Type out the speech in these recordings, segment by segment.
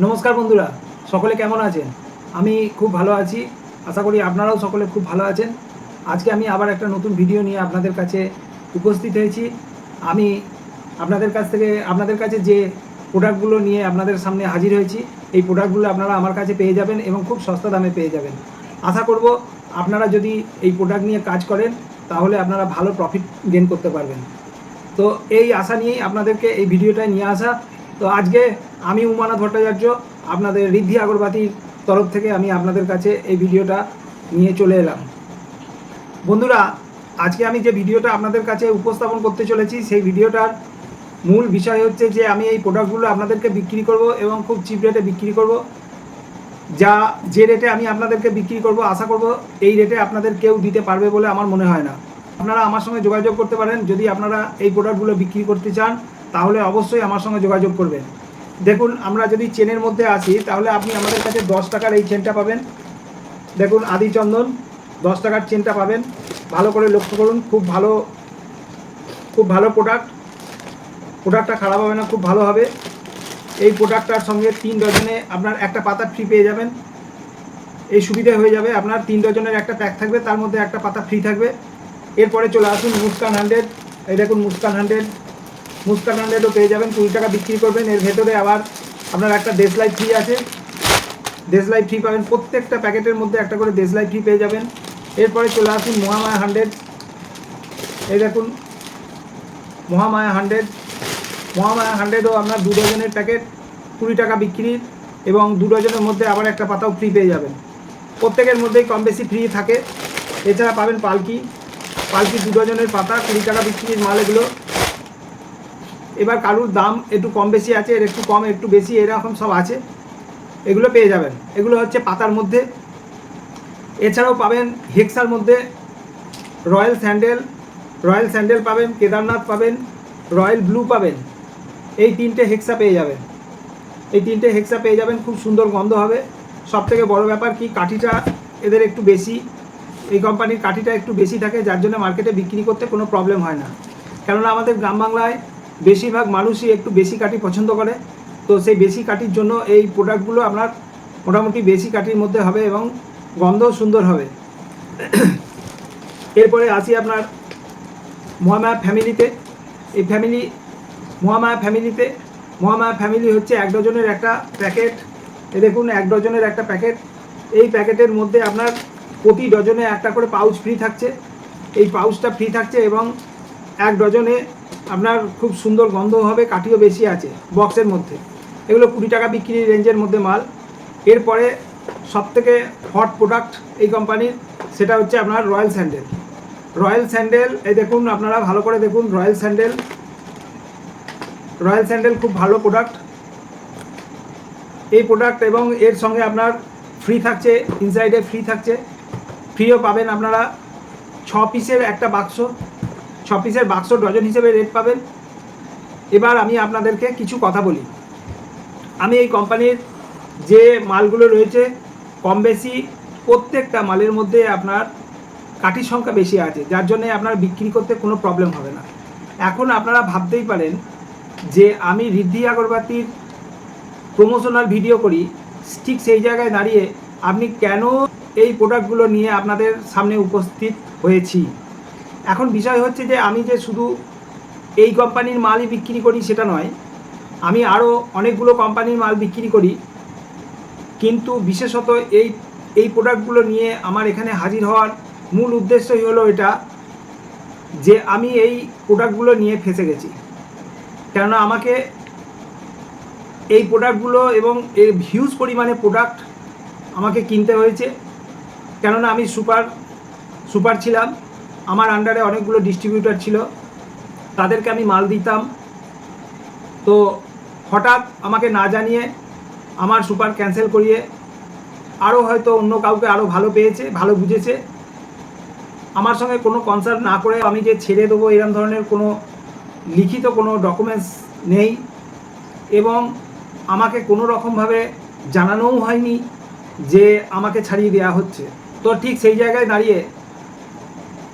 নমস্কার বন্ধুরা, সকলে কেমন আছেন? আমি খুব ভালো আছি। আশা করি আপনারাও সকলে খুব ভালো আছেন। আজকে আমি আবার একটা নতুন ভিডিও নিয়ে আপনাদের কাছে উপস্থিত হয়েছি। আমি আপনাদের কাছে যে প্রোডাক্টগুলো নিয়ে আপনাদের সামনে হাজির হয়েছি, এই প্রোডাক্টগুলো আপনারা আমার কাছে পেয়ে যাবেন এবং খুব সস্তা দামে পেয়ে যাবেন। আশা করব আপনারা যদি এই প্রোডাক্ট নিয়ে কাজ করেন তাহলে আপনারা ভালো প্রফিট গেইন করতে পারবেন। তো এই আশা নিয়েই আপনাদেরকে এই ভিডিওটায় নিয়ে আসা। তো আজকে আমি উমানাথ ভট্টাচার্য আপনাদের ঋদ্ধি আগরবাতির তরফ থেকে আমি আপনাদের কাছে এই ভিডিওটা নিয়ে চলে এলাম। বন্ধুরা, আজকে আমি যে ভিডিওটা আপনাদের কাছে উপস্থাপন করতে চলেছি সেই ভিডিওটার মূল বিষয় হচ্ছে যে আমি এই প্রোডাক্টগুলো আপনাদেরকে বিক্রি করব এবং খুব চিপ রেটে বিক্রি করব। যে রেটে আমি আপনাদেরকে বিক্রি করব, আশা করব এই রেটে আপনাদের কেউ দিতে পারবে বলে আমার মনে হয় না। আপনারা আমার সঙ্গে যোগাযোগ করতে পারেন। যদি আপনারা এই প্রোডাক্টগুলো বিক্রি করতে চান তাহলে অবশ্যই আমার সঙ্গে যোগাযোগ করবেন। দেখুন, আমরা যদি চেনের মধ্যে আসি তাহলে আপনি আমাদের কাছে 10 টাকার এই চেনটা পাবেন। দেখুন, আদিচন্দন 10 টাকার চেনটা পাবেন। ভালো করে লক্ষ্য করুন, খুব ভালো প্রোডাক্টটা খারাপ হবে না, খুব ভালো হবে। এই প্রোডাক্টটার সঙ্গে 3 ডজনে আপনার একটা পাতা ফ্রি পেয়ে যাবেন। এই সুবিধা হয়ে যাবে, আপনার 3 ডজনের একটা প্যাক থাকবে, তার মধ্যে একটা পাতা ফ্রি থাকবে। এরপরে চলে আসুন মুস্কান 100। এই দেখুন মুস্কান 100ও পেয়ে যাবেন, 20 টাকা বিক্রি করবেন। এর ভেতরে আবার আপনার একটা দেশলাই ফ্রি আছে, দেশলাই ফ্রি পাবেন। প্রত্যেকটা প্যাকেটের মধ্যে একটা করে দেশলাই ফ্রি পেয়ে যাবেন। এরপরে চলে আসুন মহামায়া 100। এই দেখুন মহামায়া 100ও আপনার 2 ডজনের প্যাকেট, 20 টাকা বিক্রি এবং 2 ডজনের মধ্যে আবার একটা পাতাও ফ্রি পেয়ে যাবেন। প্রত্যেকের মধ্যেই কম বেশি ফ্রি থাকে। এছাড়া পাবেন পালকি 2 ডজনের পাতা, 20 টাকা বিক্রির মাল এগুলো। এবার কালুর দাম একটু কম বেশি আছে, এর একটু কম একটু বেশি এরকম সব আছে, এগুলো পেয়ে যাবেন। এগুলো হচ্ছে পাতার মধ্যে। এছাড়াও পাবেন হেক্সার মধ্যে রয়্যাল স্যান্ডেল পাবেন, কেদারনাথ পাবেন, রয়্যাল ব্লু পাবেন। এই 3টে হেক্সা পেয়ে যাবেন। খুব সুন্দর গন্ধ হবে। সবথেকে বড় ব্যাপার কি, কাঠিটা এদের একটু বেশি, এই কোম্পানির কাঠিটা একটু বেশি থাকে, যার জন্য মার্কেটে বিক্রি করতে কোনো প্রবলেম হয় না। কেননা আমাদের গ্রাম বাংলায় বেশিরভাগ মানুষই একটু বেশি কাঠি পছন্দ করে। তো সেই বেশি কাঠির জন্য এই প্রোডাক্টগুলো আপনার মোটামুটি বেশি কাঠির মধ্যে হবে এবং গন্ধও সুন্দর হবে। এরপরে আসি আপনার মহামায়া ফ্যামিলিতে। এই মহামায়া ফ্যামিলি হচ্ছে 1 ডজনের একটা প্যাকেট। এ দেখুন 1 ডজনের একটা প্যাকেট। এই প্যাকেটের মধ্যে আপনার প্রতি ডজনে একটা করে পাউচ ফ্রি থাকছে। এই পাউচটা ফ্রি থাকছে এবং 1 ডজনে আপনার খুব সুন্দর গন্ধ হবে, কাঠিও বেশি আছে বক্সের মধ্যে। এগুলো 20 টাকা বিক্রির রেঞ্জের মধ্যে মাল। এরপরে সবথেকে হট প্রোডাক্ট এই কোম্পানির, সেটা হচ্ছে আপনার রয়্যাল স্যান্ডেল। এই দেখুন, আপনারা ভালো করে দেখুন, রয়্যাল স্যান্ডেল খুব ভালো প্রোডাক্ট এই প্রোডাক্ট। এবং এর সঙ্গে আপনার ফ্রি থাকছে, ইনসাইডে ফ্রিও পাবেন আপনারা 6 পিসের একটা বাক্স, 6 পিসের বাক্স ডজন হিসেবে রেট পাবেন। এবার আমি আপনাদেরকে কিছু কথা বলি। আমি এই কোম্পানির যে মালগুলো রয়েছে কম বেশি প্রত্যেকটা মালের মধ্যে আপনার কাঠির সংখ্যা বেশি আছে, যার জন্যে আপনার বিক্রি করতে কোনো প্রবলেম হবে না। এখন আপনারা ভাবতেই পারেন যে আমি ঋদ্ধি আগরবাতির প্রমোশনাল ভিডিও করি, ঠিক সেই জায়গায় দাঁড়িয়ে আপনি কেন এই প্রোডাক্টগুলো নিয়ে আপনাদের সামনে উপস্থিত হয়েছি। এখন বিষয় হচ্ছে যে আমি যে শুধু এই কোম্পানির মালই বিক্রি করি সেটা নয়, আমি আরও অনেকগুলো কোম্পানির মাল বিক্রি করি। কিন্তু বিশেষত এই প্রোডাক্টগুলো নিয়ে আমার এখানে হাজির হওয়ার মূল উদ্দেশ্যই হলো এটা, যে আমি এই প্রোডাক্টগুলো নিয়ে ফেঁসে গেছি। কেননা আমাকে এই প্রোডাক্টগুলো এবং এর হিউজ পরিমাণে প্রোডাক্ট আমাকে কিনতে হয়েছে। কেননা আমি সুপার ছিলাম, আমার আন্ডারে অনেকগুলো ডিস্ট্রিবিউটর ছিল, তাদেরকে আমি মাল দিতাম। তো হঠাৎ আমাকে না জানিয়ে আমার সুপার ক্যান্সেল করিয়ে আরও হয়তো অন্য কাউকে আরও ভালো পেয়েছে, ভালো বুঝেছে। আমার সঙ্গে কোনো কনসাল্ট না করে আমি যে ছেড়ে দেবো এরকম ধরনের কোনো লিখিত কোনো ডকুমেন্টস নেই এবং আমাকে কোনো রকমভাবে জানানোও হয়নি যে আমাকে ছাড়িয়ে দেওয়া হচ্ছে। তো ঠিক সেই জায়গায় দাঁড়িয়ে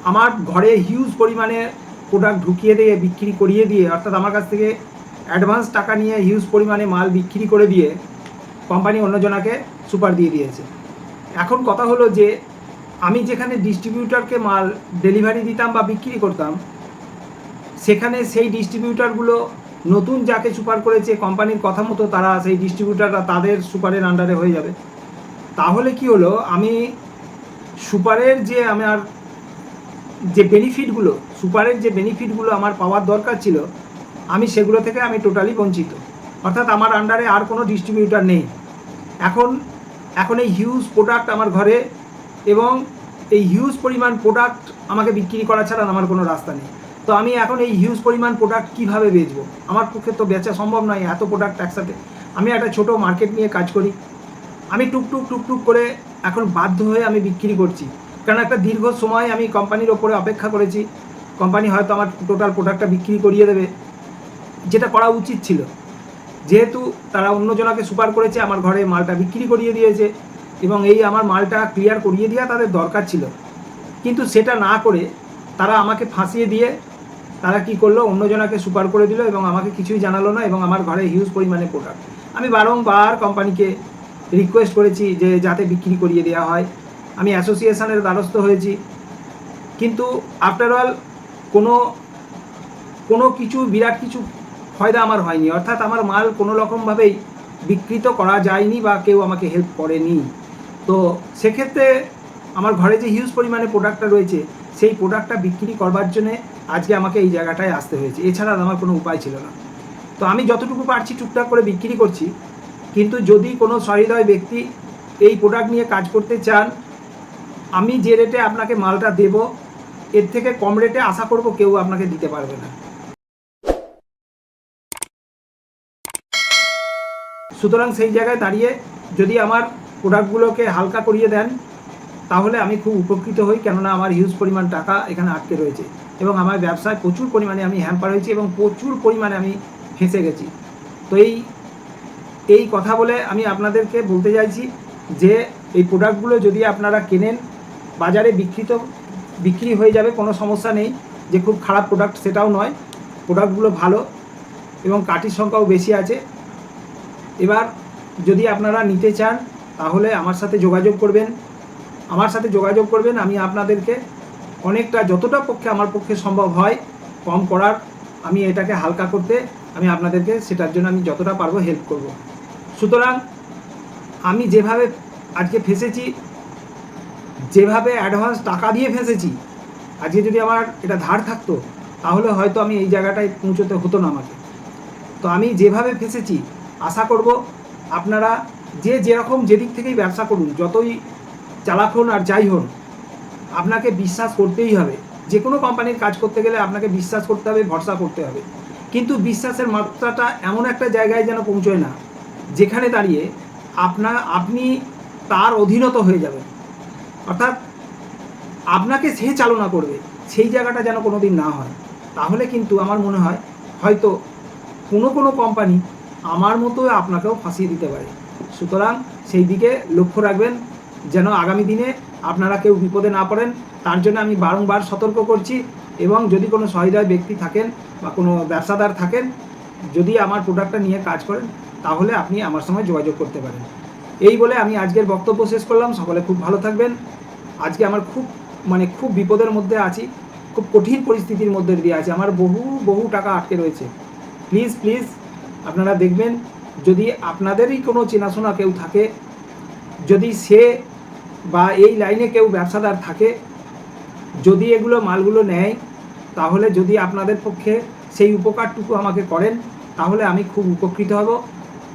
আমার ঘরে হিউজ পরিমাণে প্রোডাক্ট ঢুকিয়ে দিয়ে বিক্রি করিয়ে দিয়ে, অর্থাৎ আমার কাছ থেকে অ্যাডভান্স টাকা নিয়ে হিউজ পরিমাণে মাল বিক্রি করে দিয়ে কোম্পানি অন্যজনাকে সুপার দিয়ে দিয়েছে। এখন কথা হলো যে আমি যেখানে ডিস্ট্রিবিউটরকে মাল ডেলিভারি দিতাম বা বিক্রি করতাম, সেখানে সেই ডিস্ট্রিবিউটরগুলো নতুন যাকে সুপার করেছে কোম্পানির কথা মতো তারা সেই ডিস্ট্রিবিউটররা তাদের সুপারের আন্ডারে হয়ে যাবে। তাহলে কি হলো, আমি সুপারের যে আমার যে বেনিফিটগুলো, সুপারের যে বেনিফিটগুলো আমার পাওয়ার দরকার ছিল, আমি সেগুলো থেকে আমি টোটালি বঞ্চিত। অর্থাৎ আমার আন্ডারে আর কোনো ডিস্ট্রিবিউটর নেই। এখন এই হিউজ প্রোডাক্ট আমার ঘরে, এবং এই হিউজ পরিমাণ প্রোডাক্ট আমাকে বিক্রি করা ছাড়া আমার কোনো রাস্তা নেই। তো আমি এখন এই হিউজ পরিমাণ প্রোডাক্ট কীভাবে বেচবো? আমার পক্ষে তো বেচা সম্ভব নয় এত প্রোডাক্ট একসাথে। আমি একটা ছোটো মার্কেট নিয়ে কাজ করি। আমি টুকটুক করে এখন বাধ্য হয়ে আমি বিক্রি করছি, কারণ একটা দীর্ঘ সময় আমি কোম্পানির ওপরে অপেক্ষা করেছি। কোম্পানি হয়তো আমার টোটাল প্রোডাক্টটা বিক্রি করিয়ে দেবে, যেটা করা উচিত ছিল। যেহেতু তারা অন্যজনাকে সুপার করেছে, আমার ঘরে মালটা বিক্রি করিয়ে দিয়েছে, এবং এই আমার মালটা ক্লিয়ার করিয়ে দেওয়া তাদের দরকার ছিল। কিন্তু সেটা না করে তারা আমাকে ফাঁসিয়ে দিয়ে তারা কি করলো, অন্যজনাকে সুপার করে দিল এবং আমাকে কিছুই জানালো না, এবং আমার ঘরে হিউজ পরিমাণে প্রোডাক্ট। আমি বারংবার কোম্পানিকে রিকোয়েস্ট করেছি যে যাতে বিক্রি করিয়ে দেওয়া হয়। আমি অ্যাসোসিয়েশনের দ্বারস্থ হয়েছি, কিন্তু আফটার অল কোনো কিছু বিরাট কিছু ফায়দা আমার হয়নি। অর্থাৎ আমার মাল কোনো রকমভাবেই বিকৃত করা যায়নি বা কেউ আমাকে হেল্প করেনি। তো সেক্ষেত্রে আমার ঘরে যে হিউজ পরিমাণে প্রোডাক্টটা রয়েছে, সেই প্রোডাক্টটা বিক্রি করবার জন্যে আজকে আমাকে এই জায়গাটায় আসতে হয়েছে। এছাড়া আমার কোনো উপায় ছিল না। তো আমি যতটুকু পারছি টুকটাক করে বিক্রি করছি। কিন্তু যদি কোনো সহৃদয় ব্যক্তি এই প্রোডাক্ট নিয়ে কাজ করতে চান, আমি যে রেটে আপনাকে মালটা দেব, এর থেকে কম রেটে আশা করব কেউ আপনাকে দিতে পারবে না। সুতরাং সেই জায়গায় দাঁড়িয়ে যদি আমার প্রোডাক্টগুলোকে হালকা করিয়ে দেন, তাহলে আমি খুব উপকৃত হই। কেননা আমার হিউজ পরিমাণ টাকা এখানে আটকে রয়েছে, এবং আমার ব্যবসায় প্রচুর পরিমাণে আমি হ্যাম্পার হয়েছি, এবং প্রচুর পরিমাণে আমি ফেঁসে গেছি। তো এই কথা বলে আমি আপনাদেরকে বলতে চাইছি যে এই প্রোডাক্টগুলো যদি আপনারা কেনেন, বাজারে বিক্রি হয়ে যাবে, কোনো সমস্যা নেই। যে খুব খারাপ প্রোডাক্ট সেটাও নয়, প্রোডাক্টগুলো ভালো এবং কাঠির সংখ্যাও বেশি আছে। এবার যদি আপনারা নিতে চান, তাহলে আমার সাথে যোগাযোগ করবেন। আমি আপনাদেরকে অনেকটা, যতটা আমার পক্ষে সম্ভব হয় কম করার, আমি এটাকে হালকা করতে আমি আপনাদেরকে সেটার জন্য আমি যতটা পারবো হেল্প করব। সুতরাং আমি যেভাবে আজকে ফেঁসেছি, যেভাবে অ্যাডভান্স টাকা দিয়ে ফেঁসেছি, আজকে যদি আমার এটা ধার থাকতো, তাহলে হয়তো আমি এই জায়গাটায় পৌঁছতে হতো না আমাকে। তো আমি যেভাবে ফেঁসেছি, আশা করব আপনারা যেরকম যেদিক থেকেই ব্যবসা করুন, যতই চালাক হন আর যাই হন, আপনাকে বিশ্বাস করতেই হবে। যে কোনো কোম্পানির কাজ করতে গেলে আপনাকে বিশ্বাস করতে হবে, ভরসা করতে হবে। কিন্তু বিশ্বাসের মাত্রাটা এমন একটা জায়গায় যেন পৌঁছয় না, যেখানে দাঁড়িয়ে আপনি তার অধীনত হয়ে যাবেন। অর্থাৎ আপনাকে সে চালনা করবে, সেই জায়গাটা যেন কোনো দিন না হয়। তাহলে কিন্তু আমার মনে হয় হয়তো কোনো কোম্পানি আমার মতো আপনাকেও ফাঁসিয়ে দিতে পারে। সুতরাং সেই দিকে লক্ষ্য রাখবেন, যেন আগামী দিনে আপনারা কেউ বিপদে না পড়েন। তার জন্য আমি বারংবার সতর্ক করছি। এবং যদি কোনো সহৃদয় ব্যক্তি থাকেন বা কোনো ব্যবসাদার থাকেন, যদি আমার প্রোডাক্টটা নিয়ে কাজ করেন, তাহলে আপনি আমার সঙ্গে যোগাযোগ করতে পারেন। এই বলে আমি আজকের বক্তব্য শেষ করলাম। সকলে খুব ভালো থাকবেন। আজকে আমার খুব বিপদের মধ্যে আছি, খুব কঠিন পরিস্থিতির মধ্যে দিয়ে আছি। আমার বহু টাকা আটকে রয়েছে। প্লিজ আপনারা দেখবেন, যদি আপনাদেরই কোনো চেনাশোনা কেউ থাকে, যদি সে বা এই লাইনে কেউ ব্যবসাদার থাকে, যদি এগুলো মালগুলো নেয়, তাহলে যদি আপনাদের পক্ষে সেই উপকারটুকু আমাকে করেন, তাহলে আমি খুব উপকৃত হব।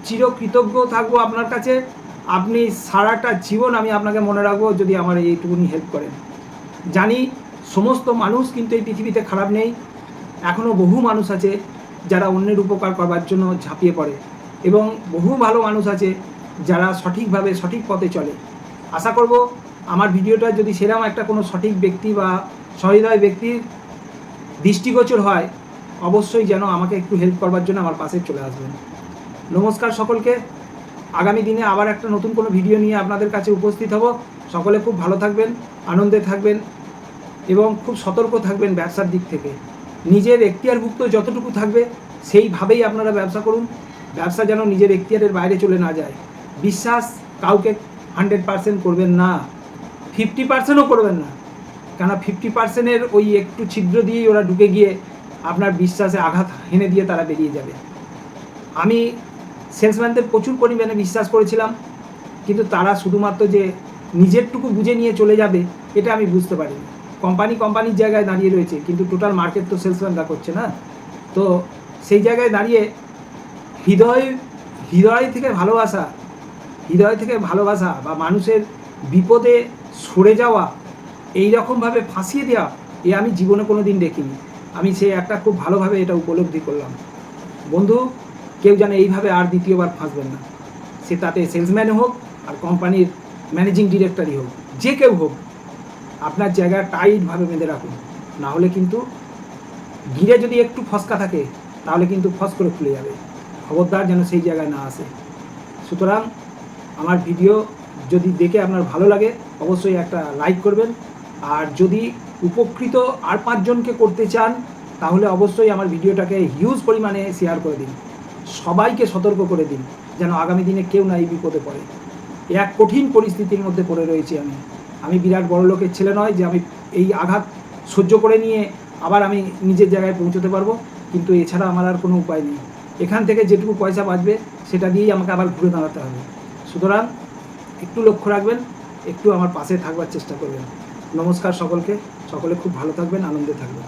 চিরকৃতজ্ঞ থাকবো আপনার কাছে। আপনি সারাটা জীবন আমি আপনাকে মনে রাখবো যদি আমার এইটুকুনি হেল্প করেন। জানি সমস্ত মানুষ কিন্তু এই পৃথিবীতে খারাপ নেই। এখনও বহু মানুষ আছে যারা অন্যের উপকার করবার জন্য ঝাঁপিয়ে পড়ে, এবং বহু ভালো মানুষ আছে যারা সঠিকভাবে সঠিক পথে চলে। আশা করব আমার ভিডিওটা যদি সেরকম একটা কোনো সঠিক ব্যক্তি বা সহৃদয় ব্যক্তির দৃষ্টিগোচর হয়, অবশ্যই যেন আমাকে একটু হেল্প করবার জন্য আমার পাশে চলে আসবেন। নমস্কার সকলকে। আগামী দিনে আবার একটা নতুন কোনো ভিডিও নিয়ে আপনাদের কাছে উপস্থিত হব। সকলে খুব ভালো থাকবেন, আনন্দে থাকবেন, এবং খুব সতর্ক থাকবেন ব্যবসার দিক থেকে। নিজের এখতিয়ারভুক্ত যতটুকু থাকবে সেইভাবেই আপনারা ব্যবসা করুন। ব্যবসা যেন নিজের এখতিয়ারের বাইরে চলে না যায়। বিশ্বাস কাউকে 100% করবেন না, 50%ও করবেন না, কেন 50%-এর ওই একটু ছিদ্র দিয়েই ওরা ঢুকে গিয়ে আপনার বিশ্বাসে আঘাত হেনে দিয়ে তারা বেরিয়ে যাবে। আমি সেলসম্যানদের প্রচুর পরিমাণে বিশ্বাস করেছিলাম, কিন্তু তারা শুধুমাত্র যে নিজেরটুকু বুঝে নিয়ে চলে যাবে এটা আমি বুঝতে পারিনি। কোম্পানির জায়গায় দাঁড়িয়ে রয়েছে, কিন্তু টোটাল মার্কেট তো সেলসম্যানরা করছে না। তো সেই জায়গায় দাঁড়িয়ে হৃদয় থেকে ভালোবাসা বা মানুষের বিপদে সরে যাওয়া, এই রকমভাবে ফাঁসিয়ে দেওয়া, এ আমি জীবনে কোনো দিন দেখিনি। আমি সে একটা খুব ভালোভাবে এটা উপলব্ধি করলাম। বন্ধু, কেউ যেন এইভাবে আর দ্বিতীয়বার ফাঁসবেন না, সে তাতে সেলসম্যান হোক আর কোম্পানির ম্যানেজিং ডিরেক্টরই হোক, যে কেউ হোক, আপনার জায়গা টাইটভাবে বেঁধে রাখুন, না হলে কিন্তু গিরে যদি একটু ফসকা থাকে তাহলে কিন্তু ফস করে খুলে যাবে। খবরদার যেন সেই জায়গায় না আসে। সুতরাং আমার ভিডিও যদি দেখে আপনার ভালো লাগে অবশ্যই একটা লাইক করবেন, আর যদি উপকৃত আর 5 জনকে করতে চান তাহলে অবশ্যই আমার ভিডিওটাকে হিউজ পরিমাণে শেয়ার করে দিন, সবাইকে সতর্ক করে দিন যেন আগামী দিনে কেউ না এই বিপদে পড়ে। এক কঠিন পরিস্থিতির মধ্যে পড়ে রয়েছি আমি বিরাট বড় লোকের ছেলে নয় যে আমি এই আঘাত সহ্য করে নিয়ে আবার আমি নিজের জায়গায় পৌঁছতে পারবো, কিন্তু এছাড়া আমার আর কোনো উপায় নেই। এখান থেকে যেটুকু পয়সা বাঁচবে সেটা দিয়েই আমাকে আবার ঘুরে দাঁড়াতে হবে। সুতরাং একটু লক্ষ্য রাখবেন, একটু আমার পাশে থাকবার চেষ্টা করবেন। নমস্কার সকলকে, সকলে খুব ভালো থাকবেন, আনন্দে থাকবেন।